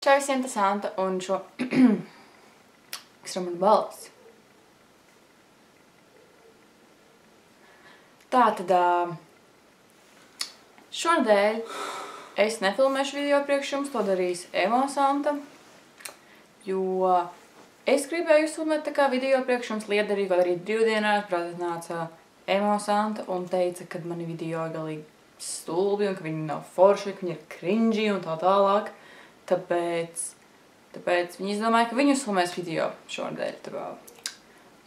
Čau visiem, tas Anta, un šo... Kas ir man balss? Tātad, šonadēļ es nefilmēšu video priekš jums, to darīs Emo-Santa, jo es gribēju uzfilmēt tā kā video priekš jums liederīgi, vai arī brīvdienās, prāt nāca Emo-Santa un teica, ka mani video ir galīgi stulbi un ka viņi nav forši, ka viņi ir cringy un tā tālāk. Tāpēc viņi izdomāja, ka viņi uzfilmēs video šonadēļ. Tu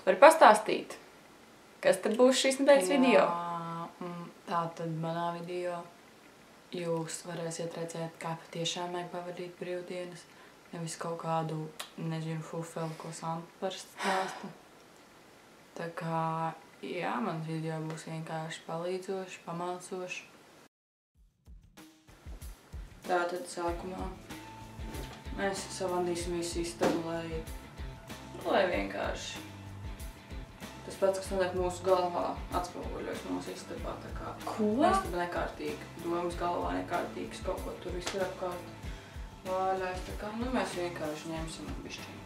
vari pastāstīt, kas tad būs šīs nedēļas video? Tātad manā video jūs varēsiet redzēt, kā patiešām vajag pavadīt brīvdienas, nevis kaut kādu, nezinu, fufeli, ko Santa parasti stāsta. Tā kā, jā, mans video būs vienkārši palīdzoši, pamācoši. Tātad sākumā mēs savandīsim visu istabu, lai vienkārši tas pats, kas notiek mūsu galvā, atspoguļojas mūsu istabā. Tā kā istaba nekārtīga, domas galvā nekārtīgas, kaut ko tur visu ir apkārt vāļais. Tā kā, mēs vienkārši ņemsim un bišķiņu.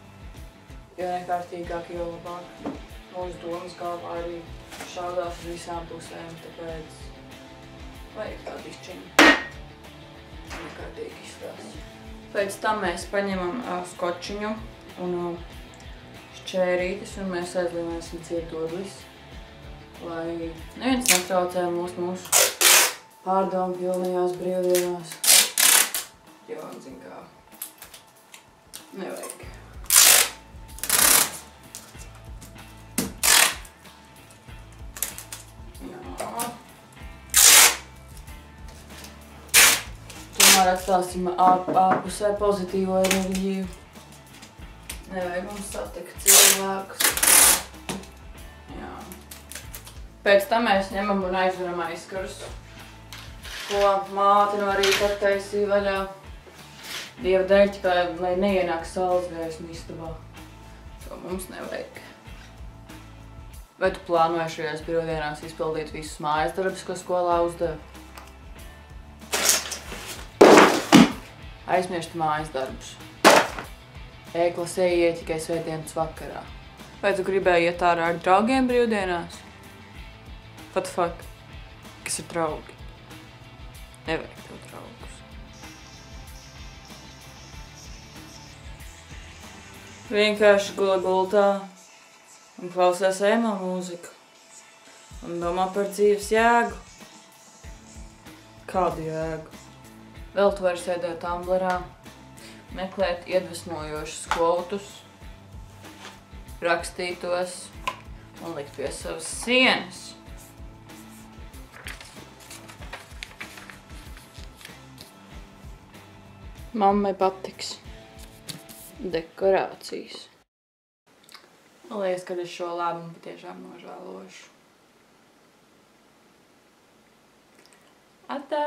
Jo nekārtīgāk, jo labāk. Mūsu domas galvā arī šaudās uz visām pusēm, tāpēc vajag tā bišķiņu. Nekārtīgi izstāst. Pēc tam mēs paņemam skočiņu un šķērītes un mēs aizlīmēsim cietodlis, lai neviens netraucē mūsu pārdomu pilnajās brīvdienās. Jo, zin kā, nevajag. Tomēr atstāsim ārpusē pozitīvo enerģiju. Nevajag mums satikt cilvēkus. Jā. Pēc tam mēs ņemam un aizveram aizkarus, ko māte no rīta attaisīja vaļā. Dieva dēļ, lai neienāk saules gaisma istabā. To mums nevajag. Vai tu plānoji šajās brīvdienās izpildīt visus mājas darbus, ko skolā uzdeva? Aizmirst mājas darbus. E-klasē iet tikai svētdienas vakarā. Vai tu gribēji iet ārā ar draugiem brīvdienās? What the fuck? Kas ir draugi? Nevajag tev draugus. Vienkārši gula gultā un klausās emo mūziku. Un domā par dzīves jēgu. Kādu jēgu? Vēl tu vari sēdēt Tumblerā, meklēt iedvesmojošus kvotus, rakstītos un likt pie savas sienas. Mammai patiks dekorācijas. Man liekas, kad es šo lēmumu patiešām nožēlošu. Atā!